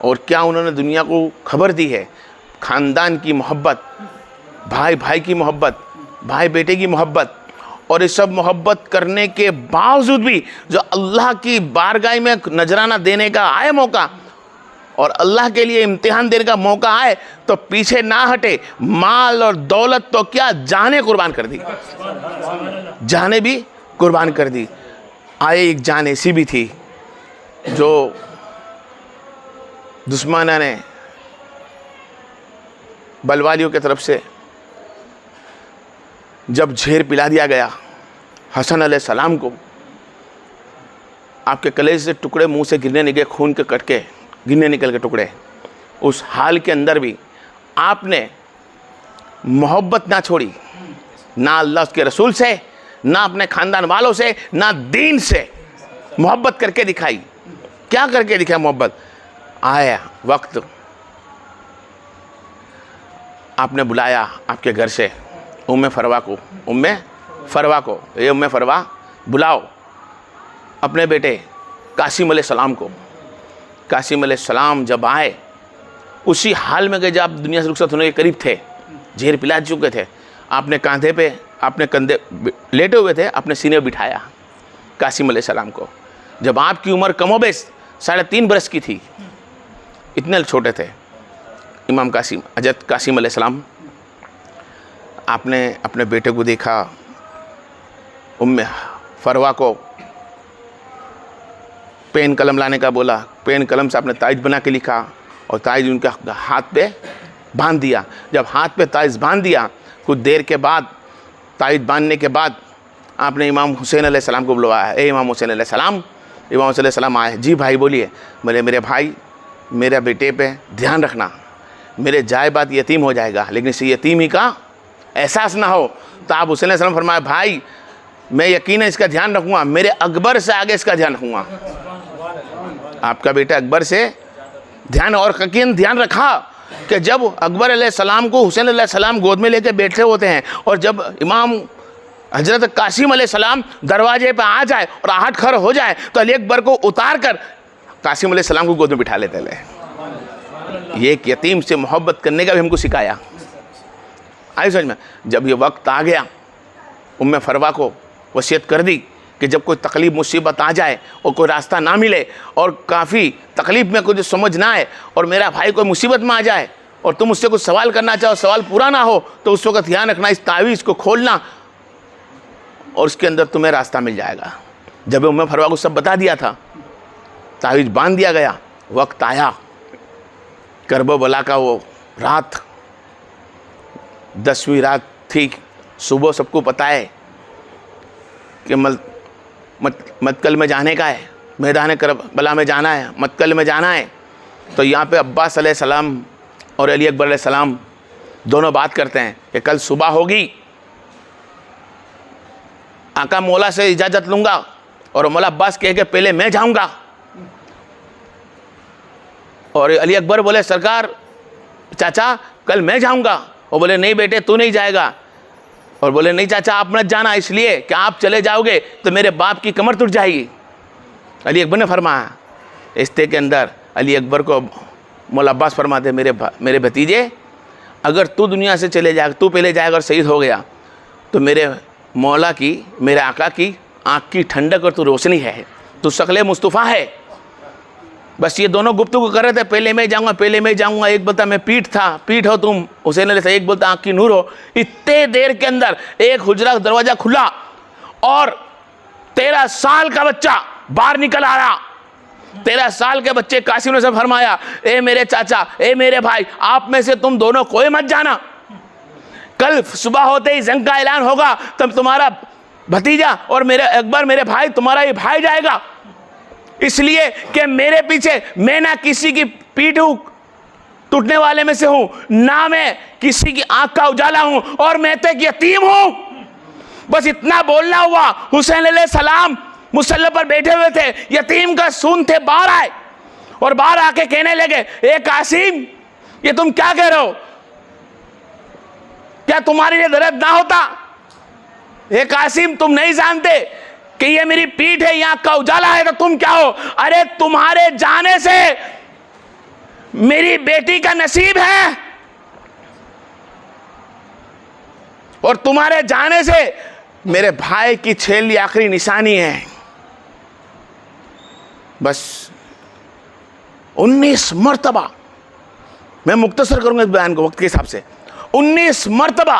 और क्या उन्होंने दुनिया को खबर दी है। ख़ानदान की मोहब्बत, भाई भाई की मोहब्बत, भाई बेटे की मोहब्बत, और ये सब मोहब्बत करने के बावजूद भी जो अल्लाह की बारगाह में नजराना देने का आए मौका और अल्लाह के लिए इम्तिहान देने का मौका आए तो पीछे ना हटे। माल और दौलत तो क्या, जाने कुर्बान कर दी, जाने भी कुर्बान कर दी। आए एक जान ऐसी भी थी जो दुश्मना ने बलवालियों की तरफ से जब झेर पिला दिया गया हसन अलैहिस्सलाम को, आपके कलेजे से टुकड़े मुंह से गिरने निकले, खून के कटके गिरने निकल के टुकड़े, उस हाल के अंदर भी आपने मोहब्बत ना छोड़ी, ना अल्लाह के रसूल से, ना अपने ख़ानदान वालों से, ना दीन से। मोहब्बत करके दिखाई। क्या करके दिखाया मोहब्बत? आया वक्त आपने बुलाया आपके घर से उम्मे फरवा को, उम्मे फरवा को, ये उम्मे फरवा बुलाओ अपने बेटे कासिम अलैहिस्सलाम को। कासिम अलैहिस्सलाम जब आए उसी हाल में गए जब आप दुनिया से रुखसत होने के करीब थे, झेर पिला चुके थे, आपने कंधे पे, आपने कंधे लेटे हुए थे, अपने सीने में बिठाया कासिम अलैहिस्सलाम को। जब आपकी उम्र कमोबेश 3.5 बरस की थी, इतने छोटे थे इमाम कासिम, हज़रत कासिम अलैहिस्सलाम। आपने अपने बेटे को देखा, उम्मे फरवा को पेन कलम लाने का बोला, पेन कलम से आपने ताइज बना के लिखा और ताइज उनके हाथ पे बांध दिया। जब हाथ पे ताइज बांध दिया, कुछ देर के बाद ताइज बांधने के बाद आपने इमाम हुसैन अलैहिस्सलाम को बुलवाया। ए इमाम हुसैन अलैहिस्सलाम। इमाम हुसैन अलैहिस्सलाम आए। जी भाई बोलिए। बोले मेरे भाई, मेरा बेटे पे ध्यान रखना, मेरे जाए बात यतीम हो जाएगा, लेकिन इस यतीमी का एहसास ना हो। तो आप हुसैन अलैहिस्सलाम फरमाया, भाई मैं यकीन है इसका ध्यान रखूँगा, मेरे अकबर से आगे इसका ध्यान रखूँगा। आपका बेटा अकबर से ध्यान, और यकीन ध्यान रखा कि जब अकबर अलैहिस्सलाम को हुसैन अलैहिस्सलाम गोद में लेकर बैठे होते हैं और जब इमाम हजरत कासिम अलैहिस्सलाम दरवाजे पे आ जाए और आहट खड़ हो जाए तो अली अकबर को उतार कर कासिम अलैहिस्सलाम को गोद में बिठा लेते ले। ये एक यतीम से मोहब्बत करने का भी हमको सिखाया। आई समझ में? जब ये वक्त आ गया, उम्मे फरवा को वसीयत कर दी कि जब कोई तकलीफ़ मुसीबत आ जाए और कोई रास्ता ना मिले और काफ़ी तकलीफ़ में कुछ समझ ना आए और मेरा भाई कोई मुसीबत में आ जाए और तुम उससे कुछ सवाल करना चाहो, सवाल पूरा ना हो, तो उस वक्त ध्यान रखना, इस तावीज़ को खोलना और उसके अंदर तुम्हें रास्ता मिल जाएगा। जब उम्मे फरवा को सब बता दिया था, तावीज़ बांध दिया गया, वक्त आया करबला का, वो रात 10वीं रात थी। सुबह सबको पता है कि मक्कल में जाने का है, मैदान करबला में जाना है, मक्कल में जाना है। तो यहाँ पे अब्बास अलैहिस्सलाम और अली अकबर अलैहिस्सलाम दोनों बात करते हैं कि कल सुबह होगी, आका मौला से इजाज़त लूँगा और मौला अब्बास कह के पहले मैं जाऊँगा। और अली अकबर बोले सरकार चाचा कल मैं जाऊँगा। और बोले नहीं बेटे तू नहीं जाएगा। और बोले नहीं चाचा आप मत जाना, इसलिए कि आप चले जाओगे तो मेरे बाप की कमर टूट जाएगी। अली अकबर ने फरमाया, रिश्ते के अंदर अली अकबर को मौला अब्बास फरमाते, मेरे भतीजे अगर तू दुनिया से चले जाएगा, तू पहले जाएगा और शहीद हो गया तो मेरे मौला की, मेरे आका की आँख की ठंडक और तू रोशनी है, तू शक्ल मुस्तफ़ा है। बस ये दोनों गुफ्तगू कर रहे थे, पहले मैं जाऊँगा, पहले मैं जाऊँगा। एक बोलता मैं पीठ हो तुम हुसैन अलैहिस्सलाम, एक बोलता आँख की नूर हो। इतने देर के अंदर एक हुजरा दरवाज़ा खुला और 13 साल का बच्चा बाहर निकल आया। 13 साल के बच्चे कासिम ने से फरमाया, ए मेरे चाचा, ए मेरे भाई, आप में से तुम दोनों कोई मत जाना, कल सुबह होते ही जंग का ऐलान होगा, तब तुम्हारा भतीजा और मेरे अकबर मेरे भाई, तुम्हारा ये भाई जाएगा। इसलिए कि मेरे पीछे मैं ना किसी की पीठ टूटने वाले में से हूं, ना मैं किसी की आंख का उजाला हूं, और मैं तो एक यतीम हूं। बस इतना बोलना हुआ। हुसैन अलैहिस्सलाम मुसल्ला पर बैठे हुए थे, यतीम का सून थे, बाहर आए और बाहर आके कहने लगे, ए कासिम ये तुम क्या कह रहे हो? क्या तुम्हारे लिए दर्द ना होता? ए कासिम तुम नहीं जानते कि ये मेरी पीठ है, यहाँ का उजाला है, तो तुम क्या हो? अरे तुम्हारे जाने से मेरी बेटी का नसीब है और तुम्हारे जाने से मेरे भाई की छेली आखिरी निशानी है। बस 19 मर्तबा, मैं मुख्तसर करूंगा इस बयान को वक्त के हिसाब से, 19 मर्तबा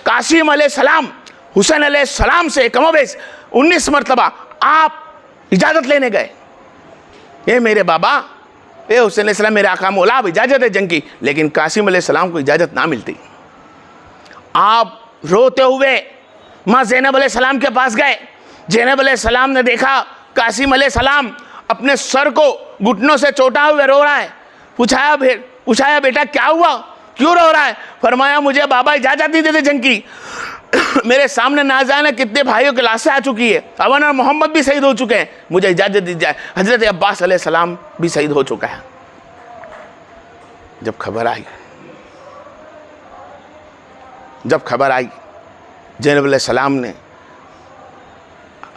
कासिम अलैहिस्सलाम हुसैन अलैहिस्सलाम से कमोबेश 19 मर्तबा आप इजाज़त लेने गए। ये मेरे बाबा, ये हुसैन अलैहिस्सलाम मेरे आका मौला, अब इजाज़त है जंग की, लेकिन कासिम अलैहिस्सलाम को इजाज़त ना मिलती। आप रोते हुए माँ ज़ैनब अलैहिस्सलाम के पास गए। ज़ैनब अलैहिस्सलाम ने देखा कासिम अलैहिस्सलाम अपने सर को घुटनों से चोटा हुए रो रहा है। पूछाया बेटा क्या हुआ, क्यों रो रहा है? फरमाया मुझे बाबा इजाज़त नहीं देते जंग की, मेरे सामने ना जाने कितने भाइयों की लाशें आ चुकी है, अवन और मोहम्मद भी शहीद हो चुके हैं, मुझे इजाज़त दी जाए। हज़रत अब्बास अलैहिस्सलाम भी शहीद हो चुका है। जब खबर आई ज़ैनब अलैहिस्सलाम ने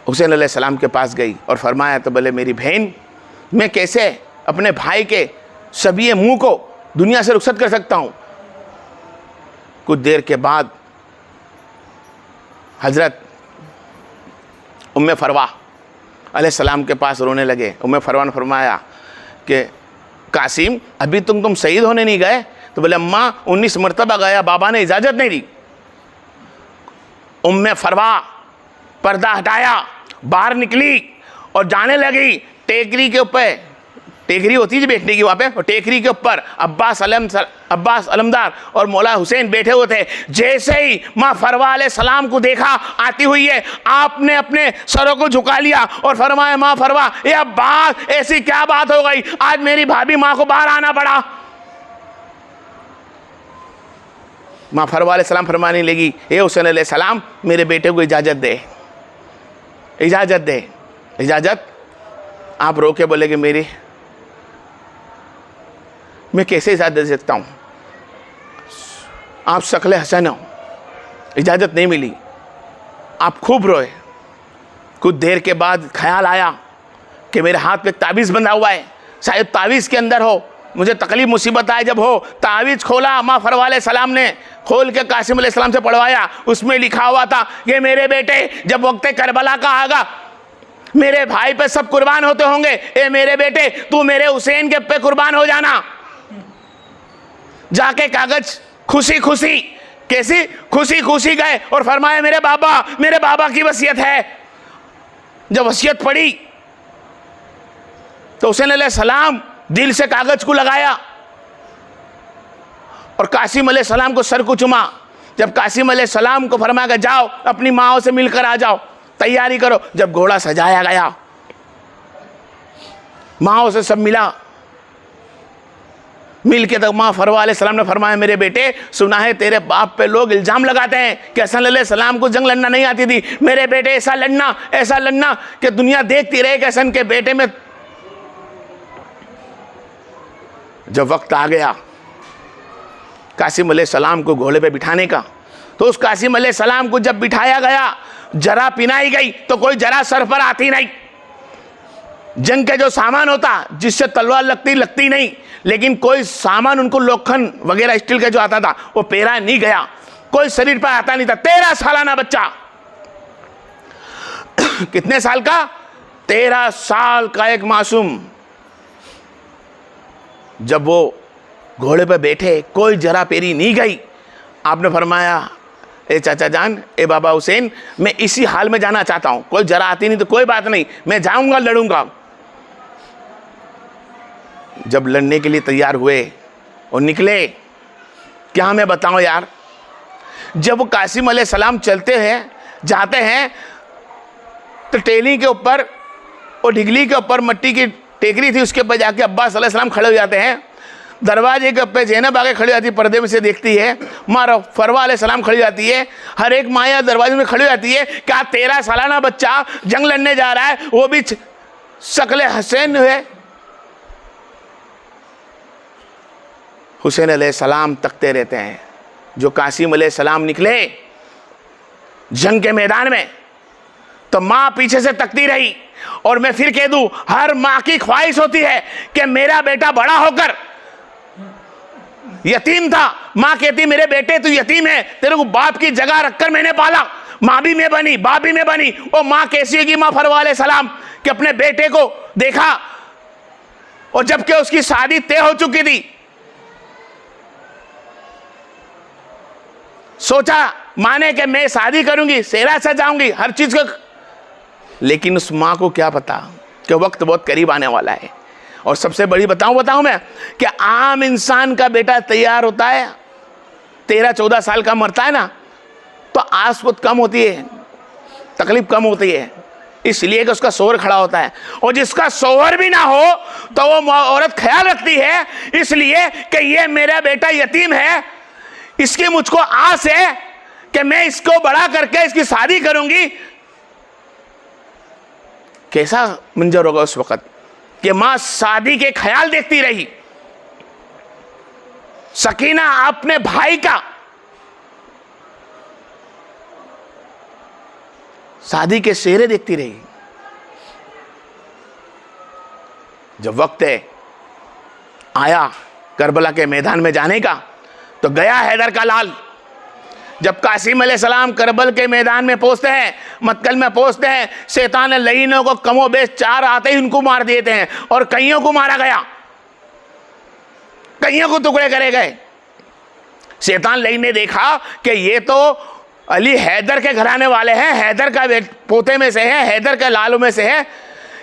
हुसैन अलैहिस्सलाम के पास गई और फरमाया तो बोले मेरी बहन, मैं कैसे अपने भाई के शबीए मुंह को दुनिया से रुखसत कर सकता हूँ। कुछ देर के बाद हज़रत उम्मे फरवा अलैहिस्सलाम के पास रोने लगे। उम्मे फरवा ने फरमाया कि कासिम अभी तुम शहीद होने नहीं गए? तो बोले अम्मा 19 मरतबा गया, बाबा ने इजाज़त नहीं दी। उम्मे फरवा पर्दा हटाया, बाहर निकली और जाने लगी। टेकरी के ऊपर, टेकरी होती है बैठने की वहाँ पे, और टेकरी के ऊपर अब्बास अलमदार और मौला हुसैन बैठे हुए थे। जैसे ही माँ फरवा अलैहिस्सलाम को देखा आती हुई है, आपने अपने सरों को झुका लिया और फरमाया माँ फरवा, ये अब्बास ऐसी क्या बात हो गई, आज मेरी भाभी माँ को बाहर आना पड़ा। माँ फरवा अलैहिस्सलाम फरमाने लगी, ए हुसैन अलैहिस्सलाम मेरे बेटे को इजाज़त दे, इजाज़त दे, इजाज़त। आप रो के बोले कि मैं कैसे इजाज़त दे सकता हूँ, आप शक्ल हसन हो, इजाज़त नहीं मिली। आप खूब रोए। कुछ देर के बाद ख्याल आया कि मेरे हाथ पे तावीज़ बंधा हुआ है, शायद तावीज़ के अंदर हो, मुझे तकलीफ मुसीबत आए। जब हो तावीज़ खोला, माँ फरवा अलैहिस्सलाम ने खोल के कासिम अलैहिस्सलाम से पढ़वाया। उसमें लिखा हुआ था कि मेरे बेटे जब वक्त करबला का आगा, मेरे भाई पे सब कुर्बान होते होंगे, ए मेरे बेटे तू मेरे हुसैन के पे कुर्बान हो जाना। जाके कागज खुशी खुशी, कैसी खुशी खुशी गए और फरमाया मेरे बाबा की वसीयत है। जब वसीयत पड़ी तो हुसैन अलैहिस्सलाम दिल से कागज को लगाया और कासिम अलैहिस्सलाम को सर को चुमा। जब कासिम अलैहिस्सलाम को फरमाया जाओ अपनी माओ से मिलकर आ जाओ, तैयारी करो। जब घोड़ा सजाया गया, माओ से सब मिला, मिल के तक माँ फरवा अलैहिस्सलाम ने फरमाया मेरे बेटे सुना है तेरे बाप पे लोग इल्ज़ाम लगाते हैं कि हसन अलैहिस्सलाम को जंग लड़ना नहीं आती थी। मेरे बेटे ऐसा लड़ना कि दुनिया देखती रहे कि हसन के बेटे में। जब वक्त आ गया कासिम अलैहिस्सलाम को घोड़े पे बिठाने का, तो उस कासिम अलैहिस्सलाम को जब बिठाया गया, जरा पिनाई गई तो कोई जरा सर पर आती नहीं। जंग के जो सामान होता जिससे तलवार लगती नहीं, लेकिन कोई सामान उनको लोखंड वगैरह स्टील का जो आता था वो पेरा नहीं गया, कोई शरीर पर आता नहीं था। 13 सालाना बच्चा, कितने साल का? 13 साल का एक मासूम, जब वो घोड़े पर बैठे कोई जरा पेरी नहीं गई। आपने फरमाया ए चाचा जान, ए बाबा हुसैन, मैं इसी हाल में जाना चाहता हूँ, कोई जरा आती नहीं तो कोई बात नहीं, मैं जाऊंगा, लड़ूंगा। जब लड़ने के लिए तैयार हुए और निकले, क्या मैं बताऊं यार, जब वो कासिम अलैहिस्सलाम चलते हैं जाते हैं तो टेली के ऊपर और ढिगली के ऊपर मट्टी की टेकरी थी, उसके ऊपर जाके अब्बास अलैहिस्सलाम खड़े हो जाते हैं। दरवाजे के ऊपर ज़ैनब आगे खड़ी जाती है, पर्दे में से देखती है। माँ फरवा अलैहिस्सलाम खड़ी जाती है। हर एक माया दरवाजे में खड़ी जाती है। क्या 13 सालाना बच्चा जंग लड़ने जा रहा है, वो भी शक्ल हसन है। हुसैन अलैहिस्सलाम तकते रहते हैं। जो कासिम अलैहिस्सलाम निकले जंग के मैदान में तो माँ पीछे से तकती रही। और मैं फिर कह दूं, हर माँ की ख्वाहिश होती है कि मेरा बेटा बड़ा होकर यतीम था, माँ कहती मेरे बेटे तू यतीम है, तेरे को बाप की जगह रखकर मैंने पाला, माँ भी मैं बनी, बाप भी मैं बनी। और माँ कैसी होगी माँ फरवा अलैहिस्सलाम कि अपने बेटे को देखा और जबकि उसकी शादी तय हो चुकी थी, सोचा माने कि मैं शादी करूंगी, सेहरा सजाऊंगी, हर चीज को, लेकिन उस माँ को क्या पता कि वक्त बहुत करीब आने वाला है। और सबसे बड़ी बताऊं मैं कि आम इंसान का बेटा तैयार होता है 13-14 साल का, मरता है ना तो आस बहुत कम होती है, तकलीफ कम होती है, इसलिए कि उसका शोहर खड़ा होता है। और जिसका शोहर भी ना हो तो वो औरत ख्याल रखती है, इसलिए कि ये मेरा बेटा यतीम है, इसकी मुझको आस है कि मैं इसको बड़ा करके इसकी शादी करूंगी। कैसा मंजर होगा उस वक्त कि मां शादी के ख्याल देखती रही, सकीना अपने भाई का शादी के सेहरे देखती रही। जब वक्त आया करबला के मैदान में जाने का तो गया हैदर का लाल। जब कासिम अलैहिस्सलाम करबल के मैदान में पहुंचते हैं, मक्कल में पहुंचते हैं, शैतान लईनों को कमोबेश 4 आते ही उनको मार देते हैं और कईयों को मारा गया, कईयों को टुकड़े करे गए। शैतान लईन ने देखा कि ये तो अली हैदर के घराने वाले हैं, हैदर का पोते में से है, हैदर के लालों में से है,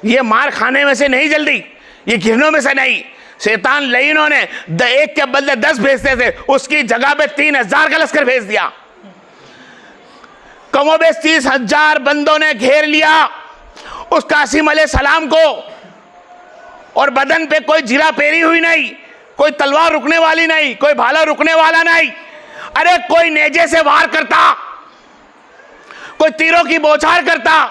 ये मार खाने में से नहीं, जल्दी ये घिरनों में से नहीं। शैतान लईनों ने एक के बदले 10 भेजते थे, उसकी जगह पे 3000 का लश्कर भेज दिया। कमोबेश 30,000 बंदों ने घेर लिया उस कासिम अलैहिस्सलाम को, और बदन पे कोई जीरा पेरी हुई नहीं, कोई तलवार रुकने वाली नहीं, कोई भाला रुकने वाला नहीं। अरे कोई नेजे से वार करता, कोई तीरों की बौछार करता।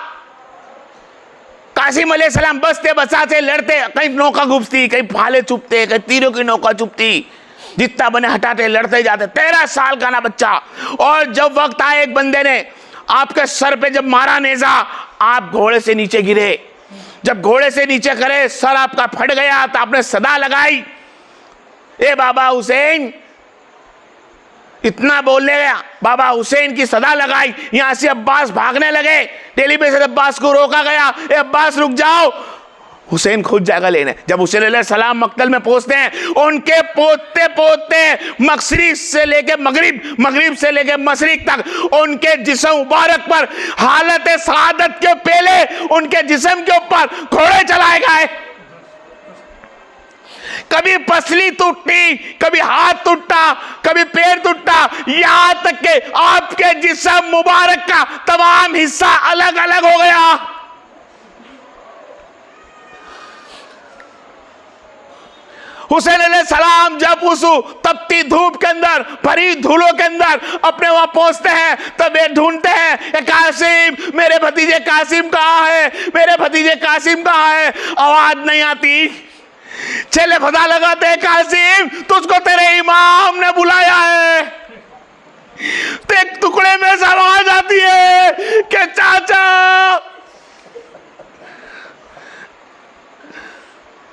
कासिम अलैहिस्सलाम बसते बसाते लड़ते, कहीं नौका घुसती, कहीं भाले चुपते, कहीं तीरों की नौका चुपती, जितना बने हटाते, लड़ते जाते। 13 साल का ना बच्चा। और जब वक्त आया एक बंदे ने आपके सर पे जब मारा नेजा, आप घोड़े से नीचे गिरे। जब घोड़े से नीचे करे, सर आपका फट गया तो आपने सदा लगाई, ए बाबा हुसैन। इतना बोलने गया, बाबा हुसैन की सदा लगाई। यहां से अब्बास भागने लगे, दिल्ली में से अब्बास को रोका गया, ए अब्बास रुक जाओ, हुसैन खुद जाएगा लेने। जब हुसैन अलैहिस्सलाम मक्तल में पहुंचते हैं, उनके पोते पोते मशरिक से लेके मगरिब, मगरिब से लेके मशरिक तक उनके जिस्म मुबारक पर हालत सआदत के पहले उनके जिस्म के ऊपर घोड़े चलाए गए। कभी पसली टूटी, कभी हाथ टूटा, कभी पैर टूटा, यहां तक के आपके जिस्म मुबारक का तमाम हिस्सा अलग अलग हो गया। हुसैन अलैहिस्सलाम जब उस तपती धूप के अंदर, भरी धूलों के अंदर अपने वहां पहुंचते हैं, तब ये ढूंढते हैं, कासिम, मेरे भतीजे कासिम कहां है, मेरे भतीजे कासिम कहां है। आवाज नहीं आती। चले पता लगाते हैं, कासिम तुझको तेरे इमाम ने बुलाया है। तो एक टुकड़े में से आवाज आती है कि चाचा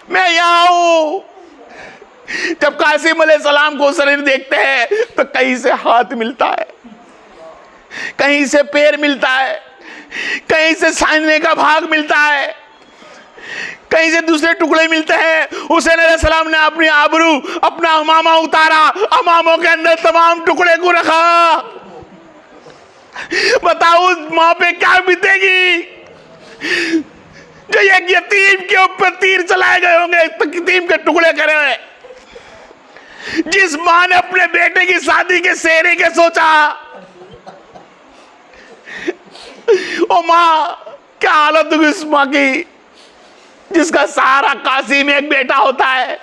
मैं यहां हूं। जब कासिम अलैहिस्सलाम को शरीर देखते हैं तो कहीं से हाथ मिलता है, कहीं से पैर मिलता है, कहीं से सामने का भाग मिलता है, कहीं से दूसरे टुकड़े मिलते हैं। हुसैन अलैहिस्सलाम ने अपनी आबरू, अपना अमामा उतारा, अमामों के अंदर तमाम टुकड़े को रखा। बताओ उस मां पे क्या बीतेगी जो एक यतीम के ऊपर तीर चलाए गए होंगे, यतीम के टुकड़े करे हुए। जिस मां ने अपने बेटे की शादी के सेहरे के सोचा, ओ मां क्या हालत होगी उस मां की जिसका सहारा कासिम एक बेटा होता है।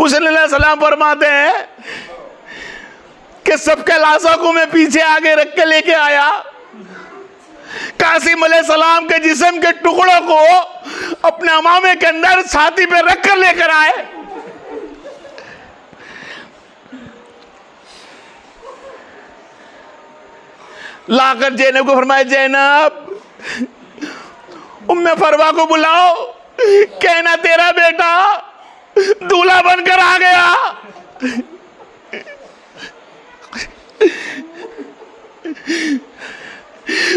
हुसैन अलैहिस्सलाम फरमाते हैं कि सबके लाशों को मैं पीछे आगे रख के लेके आया, कासिम अलैहिस्सलाम के जिस्म के टुकड़ों को अपने अमामे के अंदर छाती पे रख कर लेकर आए। लाकर जैनब को फरमाया, जैनब उम्मे फरवा को बुलाओ, कहना तेरा बेटा दूल्हा बनकर आ गया।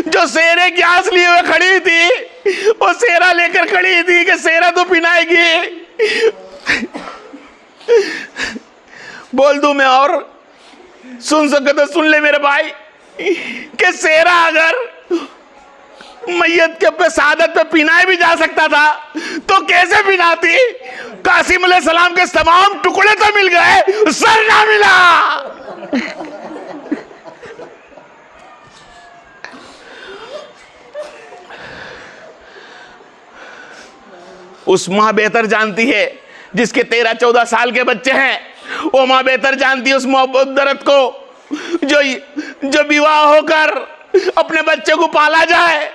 जो सेरे ग्यास लिए हुए खड़ी थी, वो सेरा लेकर खड़ी थी कि सेरा तो पिनाएगी। बोल दूं मैं और सुन सके तो सुन ले मेरे भाई, कि सेरा अगर मैयत के पे सादत पे पिनाए भी जा सकता था तो कैसे पिनाती? कासिम अलैहिस्सलाम के तमाम टुकड़े तो मिल गए, सर ना मिला। उस माँ बेहतर जानती है जिसके 13-14 साल के बच्चे हैं, वो माँ बेहतर जानती है उस मोहब्बत दर्द को जो विवाह होकर अपने बच्चे को पाला जाए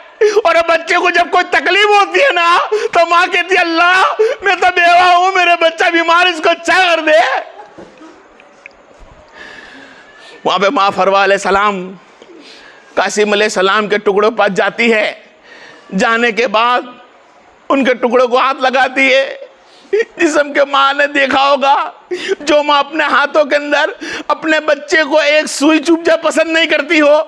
और बच्चे को जब कोई तकलीफ होती है ना तो माँ कहती है अल्लाह मैं तो बेवा हूं, मेरे बच्चा बीमार, इसको अच्छा कर दे। वहां पे माँ फरवा अलैहिस्सलाम कासिम अलैहिस्सलाम के टुकड़ों पास जाती है। जाने के बाद उनके टुकड़ों को हाथ लगाती है। जिस्म के माँ ने देखा होगा, जो माँ अपने हाथों के अंदर अपने बच्चे को एक सुई चुभ जाए पसंद नहीं करती हो,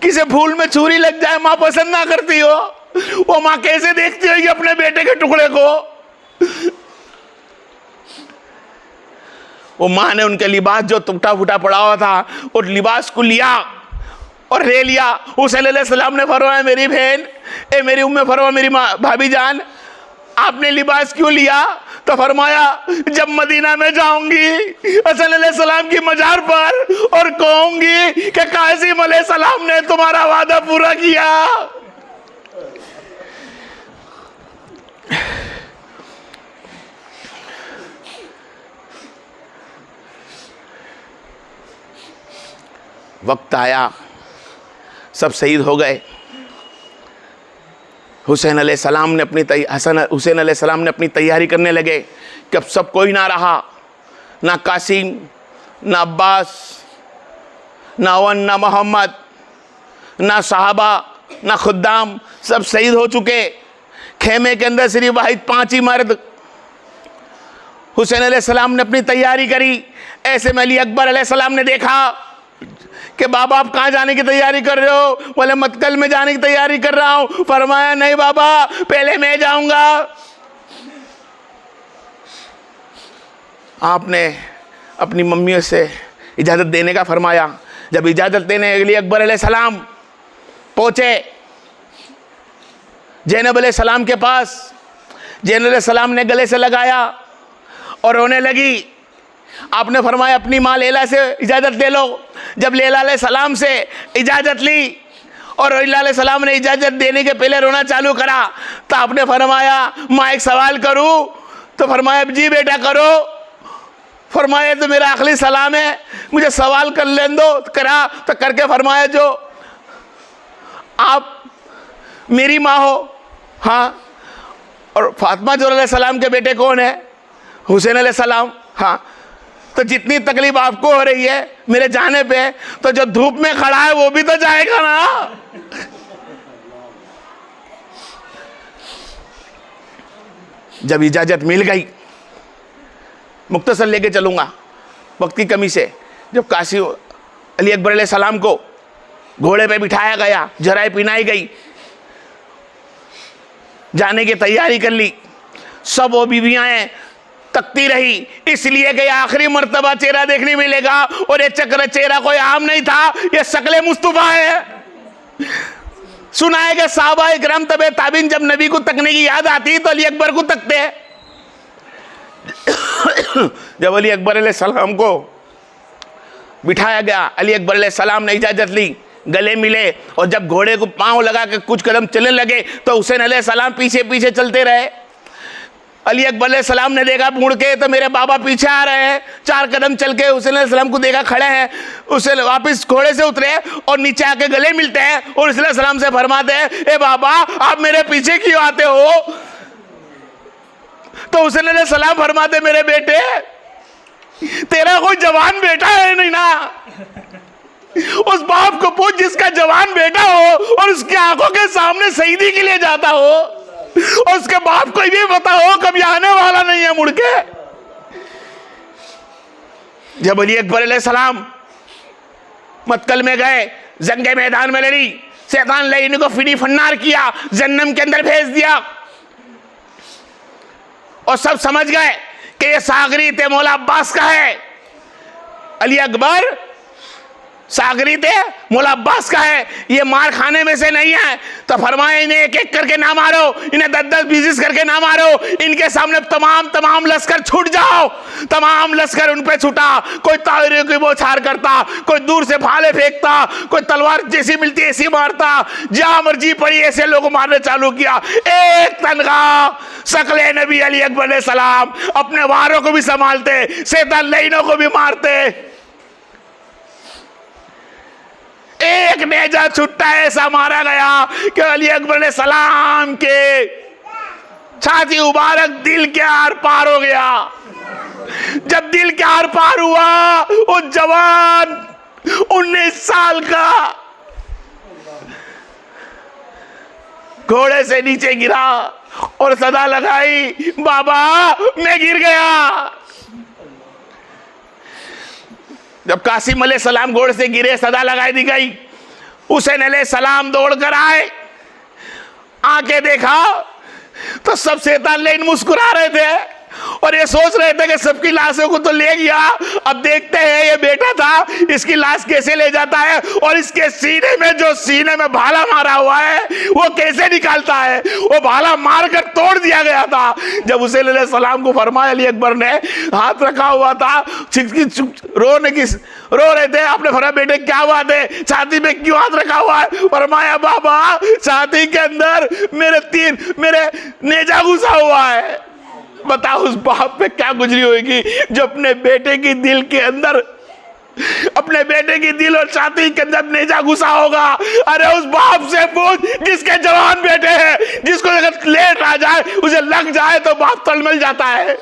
किसी फूल में छुरी लग जाए माँ पसंद ना करती हो, वो माँ कैसे देखती होगी अपने बेटे के टुकड़े को? वो माँ ने उनके लिबास जो टूटा फूटा पड़ा हुआ था, उस लिबास को लिया और ले लिया। हुसैन अलैहिस्सलाम ने फरमाया मेरी बहन, ए मेरी उम्मे फरमाया मेरी माँ भाभी जान, आपने लिबास क्यों लिया? तो फरमाया जब मदीना में जाऊंगी हसन अलैहिस्सलाम की मजार पर और कहूंगी कि कासिम अलैहिस्सलाम ने तुम्हारा वादा पूरा किया। वक्त आया, सब शहीद हो गए। हुसैन अलैहिस्सलाम ने हुसैन अलैहिस्सलाम ने अपनी तैयारी करने लगे कि अब सब कोई ना रहा, ना कासिम, ना अब्बास, ना अवन, ना मोहम्मद, ना साहबा, ना खुद्दाम, सब शहीद हो चुके। खेमे के अंदर सिर्फ वाहिद 5 ही मर्द। हुसैन अलैहिस्सलाम ने अपनी तैयारी करी। ऐसे में अली अकबर अलैहिस्सलाम ने देखा कि बाबा आप कहाँ जाने की तैयारी कर रहे हो? बोले मतकल में जाने की तैयारी कर रहा हूं। फरमाया नहीं बाबा, पहले मैं जाऊंगा। आपने अपनी मम्मियों से इजाज़त देने का फरमाया। जब इजाज़त देने अली अकबर अलैहिस्सलाम पहुँचे ज़ैनब अलैहिस्सलाम के पास, ज़ैनब अलैहिस्सलाम ने गले से लगाया और रोने लगी। आपने फरमाया अपनी माँ लैला से इजाज़त ले लो। जब लैला अलैहिस्सलाम से इजाज़त ली और लैला अलैहिस्सलाम ने इजाज़त देने के पहले रोना चालू करा, तो आपने फरमाया माँ एक सवाल करूँ? तो फरमाया जी बेटा करो। फरमाया तो मेरा आखिरी सलाम है, मुझे सवाल कर लेने दो। करा तो करके फरमाया जो आप मेरी माँ हो, हाँ, और फातिमा जो अलैहिस्सलाम के बेटे कौन है? हुसैन अलैहिस्सलाम, हाँ। तो जितनी तकलीफ आपको हो रही है मेरे जाने पे, तो जो धूप में खड़ा है वो भी तो जाएगा ना। जब इजाजत मिल गई, मुख्तसर लेके चलूंगा वक्त की कमी से, जब कासिम अली अकबर अलैहिस्सलाम को घोड़े पे बिठाया गया, जराए पिनाई गई, जाने की तैयारी कर ली, सब वो बीवियां तकती रही, इसलिए कि आखिरी मर्तबा चेहरा देखने मिलेगा। और ये चक्र चेहरा कोई आम नहीं था, ये शक्ल मुस्तफा है। सुना है कि साहबा इकराम तबे ताबीन जब नबी को तकने की याद आती तो अली अकबर को तकते हैं। जब अली अकबर अलैहिस्सलाम को बिठाया गया, अली अकबर अलैहिस्सलाम ने इजाजत ली, गले मिले, और जब घोड़े को पांव लगा के कुछ कदम चलने लगे तो हुसैन अलैहिस्सलाम पीछे पीछे चलते रहे। अली अकबर अलैहिस्सलाम ने देखा मुड़ के तो मेरे बाबा पीछे आ रहे हैं। 4 कदम चल के हुसैन अलैहिस्सलाम को देखा खड़े हैं। उसे वापस घोड़े से उतरे और नीचे आके गले मिलते हैं और हुसैन अलैहिस्सलाम से फरमाते हैं ए बाबा आप मेरे पीछे क्यों आते हो? तो हुसैन अलैहिस्सलाम फरमाते मेरे बेटे तेरा कोई जवान बेटा है नहीं ना, उस बाप को पूछ जिसका जवान बेटा हो और उसकी आंखों के सामने शहीदी के लिए जाता हो, और उसके बाप को भी पता हो कभी आने वाला नहीं है मुड़ के। जब अली अकबर अलैहिस्सलाम मतकल में गए, जंगे मैदान में लड़ी, शैतान लईन को फिनी फन्नार किया, जन्नम के अंदर भेज दिया और सब समझ गए कि ये सागरीत मौला अब्बास का है। अली अकबर सागरीत मौला अब्बास का है, ये मार खाने में से नहीं है। तो फरमाया इन्हें एक एक करके ना मारो, इन्हें 10-10 20 करके ना मारो, इनके सामने तमाम लश्कर छूट जाओ। तमाम लश्कर उन पे छूटा, कोई तारों की बौछार करता, कोई दूर से भाले फेंकता, कोई तलवार जैसी मिलती ऐसी मारता, जहां मर्जी पड़ी ऐसे लोग मारने चालू किया। एक तनखा शकले नबी अली अकबर अलैहिस्सलाम अपने वारों को भी संभालते, शैतान लईनों को भी मारते। एक नेजा छुट्टा ऐसा मारा गया कि अली अकबर सलाम के छाती मुबारक दिल के आर पार हो गया। जब दिल के आर पार हुआ, वो जवान 19 साल का घोड़े से नीचे गिरा और सदा लगाई, बाबा मैं गिर गया। जब कासिम अलैहिस्सलाम घोड़े से गिरे, सदा लगाई दी गई, हुसैन अलैहिस्सलाम दौड़कर आए, आके देखा तो सब शैतान लेन मुस्कुरा रहे थे और ये सोच रहे थे कि सबकी लाशों को तो ले गया, अब देखते हैं ये बेटा था इसकी लाश कैसे ले जाता है और इसके सीने में जो सीने में भाला मारा हुआ है वो कैसे निकालता है। वो भाला मारकर तोड़ दिया गया था। जब हुसैन अलैहिस्सलाम को फरमाया, अली अकबर ने हाथ रखा हुआ था, रो रहे थे। आपने फरमाया बेटे क्या बात है, छाती में क्यों हाथ रखा हुआ है? फरमाया बाबा छाती के अंदर मेरे नेजा घुसा हुआ है। बताओ उस बाप पे क्या गुजरी होगी जो अपने बेटे की दिल के अंदर, अपने बेटे की दिल और छाती के अंदर नेजा घुसा होगा। अरे उस बाप से पूछ जिसके जवान बेटे हैं, जिसको अगर लेट आ जाए उसे लग जाए तो बाप तलमल जाता है।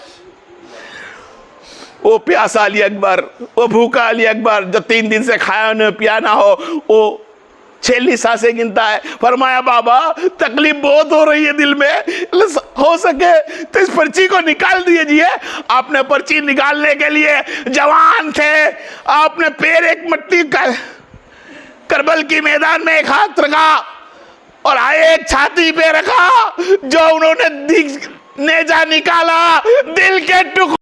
वो प्यासा अली अकबर, वो भूखा अली अकबर जो 3 दिन से खाया न पिया ना हो, वो 6 सांसें गिनता है। फरमाया बाबा तकलीफ बहुत हो रही है दिल में, हो सके तो इस पर्ची को निकाल दीजिए। आपने पर्ची निकालने के लिए जवान थे, आपने पैर एक मट्टी करबल की मैदान में एक हाथ रखा और आए एक छाती पे रखा, जो उन्होंने नेजा निकाला, दिल के टुकड़े